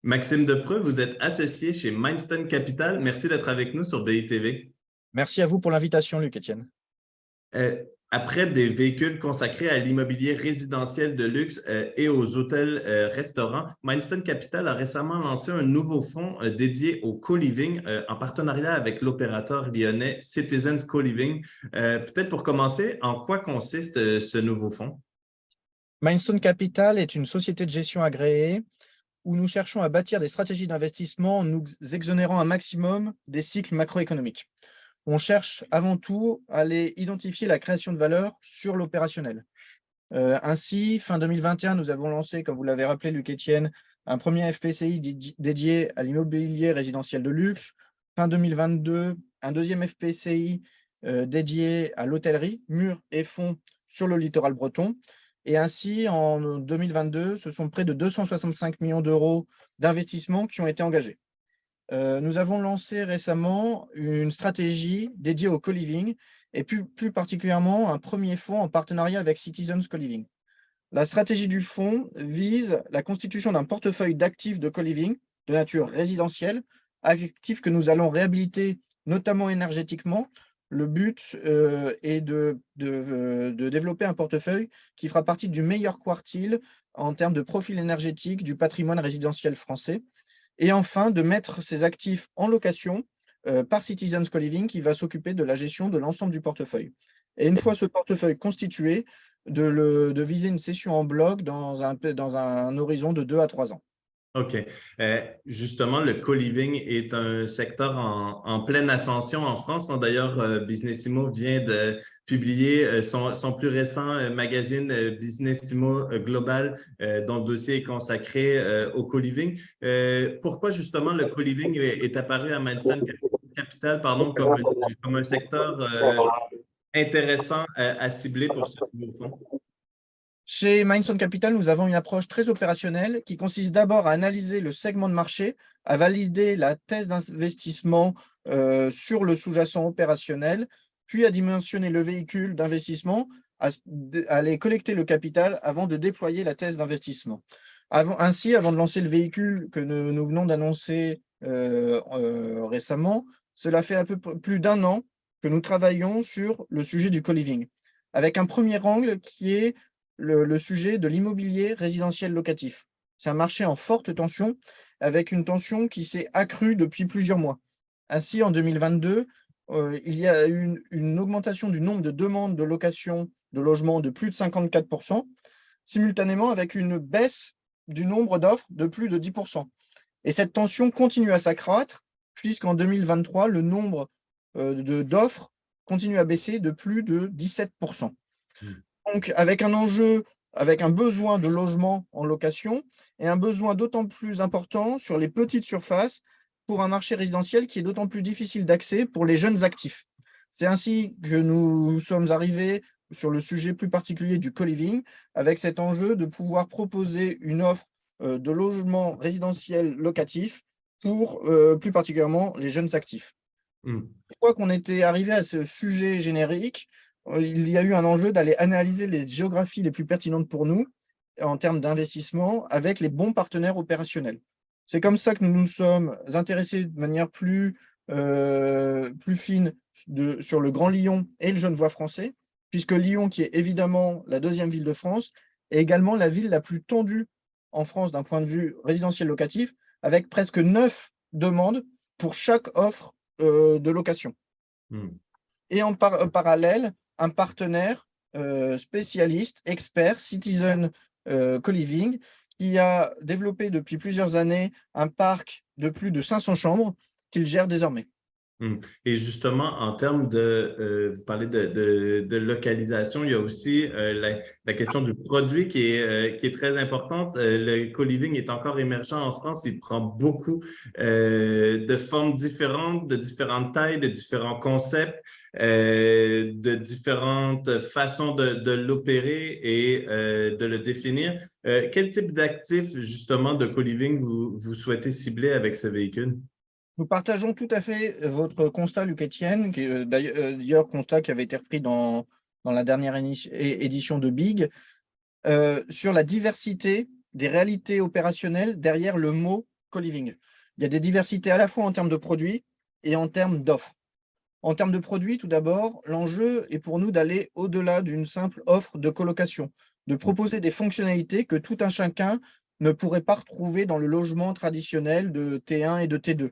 Maxime Depreux, vous êtes associé chez Mindstone Capital. Merci d'être avec nous sur BITV. Merci à vous pour l'invitation, Luc-Étienne. Après des véhicules consacrés à l'immobilier résidentiel de luxe et aux hôtels-restaurants, Mindstone Capital a récemment lancé un nouveau fonds dédié au co-living en partenariat avec l'opérateur lyonnais Citizens Co-Living. Peut-être pour commencer, en quoi consiste ce nouveau fonds? Mindstone Capital est une société de gestion agréée où nous cherchons à bâtir des stratégies d'investissement en nous exonérant un maximum des cycles macroéconomiques. On cherche avant tout à aller identifier la création de valeur sur l'opérationnel. Ainsi, fin 2021, nous avons lancé, comme vous l'avez rappelé, Luc-Étienne, un premier FPCI dédié à l'immobilier résidentiel de luxe. Fin 2022, un deuxième FPCI dédié à l'hôtellerie, murs et fonds sur le littoral breton. Et ainsi, en 2022, ce sont près de 265 millions d'euros d'investissements qui ont été engagés. Nous avons lancé récemment une stratégie dédiée au co-living et plus particulièrement un premier fonds en partenariat avec Citizens Co-Living. La stratégie du fonds vise la constitution d'un portefeuille d'actifs de co-living de nature résidentielle, actifs que nous allons réhabiliter notamment énergétiquement. Le but est de développer un portefeuille qui fera partie du meilleur quartile en termes de profil énergétique du patrimoine résidentiel français. Et enfin, de mettre ces actifs en location par Citizens Co-Living qui va s'occuper de la gestion de l'ensemble du portefeuille. Et une fois ce portefeuille constitué, de viser une cession en bloc dans un horizon de 2 à 3 ans. OK. Justement, le co-living est un secteur en pleine ascension en France. D'ailleurs, Businessimo vient de publier son plus récent magazine Businessimo Global, dont le dossier est consacré au co-living. Pourquoi justement le co-living est apparu à Mindstone Capital, comme un secteur intéressant à cibler pour ce nouveau fonds? Chez Mindstone Capital, nous avons une approche très opérationnelle qui consiste d'abord à analyser le segment de marché, à valider la thèse d'investissement sur le sous-jacent opérationnel, puis à dimensionner le véhicule d'investissement, à aller collecter le capital avant de déployer la thèse d'investissement. Ainsi, avant de lancer le véhicule que nous venons d'annoncer récemment, cela fait un peu plus d'un an que nous travaillons sur le sujet du co-living, avec un premier angle qui est le sujet de l'immobilier résidentiel locatif. C'est un marché en forte tension, avec une tension qui s'est accrue depuis plusieurs mois. Ainsi, en 2022, il y a eu une augmentation du nombre de demandes de location de logements de plus de 54%, simultanément avec une baisse du nombre d'offres de plus de 10%. Et cette tension continue à s'accroître, puisqu'en 2023, le nombre d'offres continue à baisser de plus de 17%. Donc, avec un enjeu, avec un besoin de logement en location et un besoin d'autant plus important sur les petites surfaces pour un marché résidentiel qui est d'autant plus difficile d'accès pour les jeunes actifs. C'est ainsi que nous sommes arrivés sur le sujet plus particulier du co-living, avec cet enjeu de pouvoir proposer une offre de logement résidentiel locatif pour plus particulièrement les jeunes actifs. Mm. Une fois qu'on était arrivé à ce sujet générique, il y a eu un enjeu d'aller analyser les géographies les plus pertinentes pour nous en termes d'investissement avec les bons partenaires opérationnels. C'est comme ça que nous nous sommes intéressés de manière plus fine sur le Grand Lyon et le Genevois français, puisque Lyon, qui est évidemment la deuxième ville de France, est également la ville la plus tendue en France d'un point de vue résidentiel locatif, avec presque 9 demandes pour chaque offre de location. Et en parallèle, un partenaire spécialiste, expert, Citizen Co-Living, qui a développé depuis plusieurs années un parc de plus de 500 chambres qu'il gère désormais. Et justement, en termes vous parlez de localisation, il y a aussi la question du produit qui est très importante. Le co-living est encore émergent en France. Il prend beaucoup de formes différentes, de différentes tailles, de différents concepts, de différentes façons de l'opérer et de le définir. Quel type d'actifs, justement, de co-living vous souhaitez cibler avec ce véhicule? Nous partageons tout à fait votre constat, Luc-Étienne, qui est d'ailleurs constat qui avait été repris dans la dernière édition de BIG, sur la diversité des réalités opérationnelles derrière le mot co-living. Il y a des diversités à la fois en termes de produits et en termes d'offres. En termes de produits, tout d'abord, l'enjeu est pour nous d'aller au-delà d'une simple offre de colocation, de proposer des fonctionnalités que tout un chacun ne pourrait pas retrouver dans le logement traditionnel de T1 et de T2.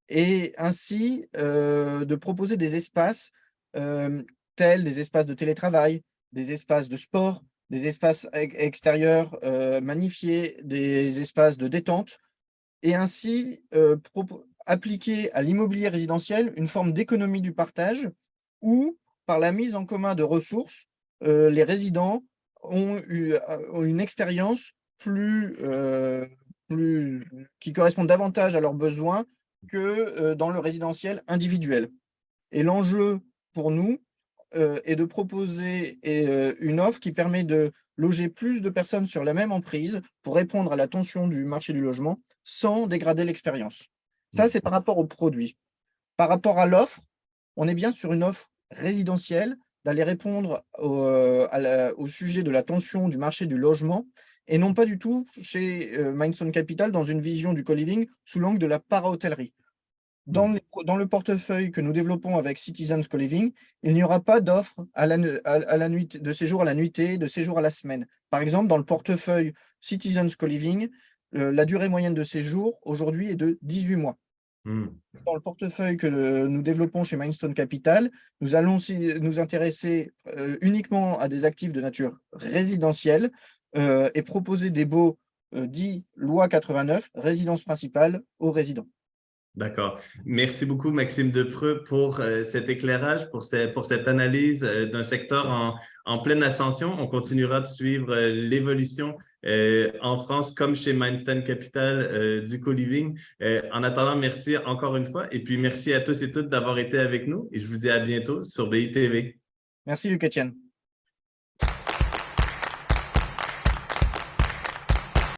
Et ainsi, de proposer des espaces tels des espaces de télétravail, des espaces de sport, des espaces extérieurs magnifiés, des espaces de détente, et ainsi appliquer à l'immobilier résidentiel une forme d'économie du partage où, par la mise en commun de ressources, les résidents ont une expérience qui correspond davantage à leurs besoins que dans le résidentiel individuel. Et l'enjeu pour nous est de proposer une offre qui permet de loger plus de personnes sur la même emprise pour répondre à la tension du marché du logement sans dégrader l'expérience. Ça, c'est par rapport au produit. Par rapport à l'offre, on est bien sur une offre résidentielle, d'aller répondre au sujet de la tension du marché du logement et non pas du tout chez Mindstone Capital dans une vision du co-living sous l'angle de la para-hôtellerie. Dans le portefeuille que nous développons avec Citizens Co-Living, il n'y aura pas d'offre de séjour à la nuitée, de séjour à la semaine. Par exemple, dans le portefeuille Citizens Co-Living, la durée moyenne de séjour aujourd'hui est de 18 mois. Dans le portefeuille que nous développons chez Mindstone Capital, nous allons aussi nous intéresser uniquement à des actifs de nature résidentielle et proposer des baux dits loi 89, résidence principale aux résidents. D'accord. Merci beaucoup, Maxime Depreux, pour cet éclairage, pour cette analyse d'un secteur en pleine ascension. On continuera de suivre l'évolution en France comme chez Mindstone Capital du co-living. En attendant, merci encore une fois et puis merci à tous et toutes d'avoir été avec nous et je vous dis à bientôt sur BITV. Merci, Luc-Étienne.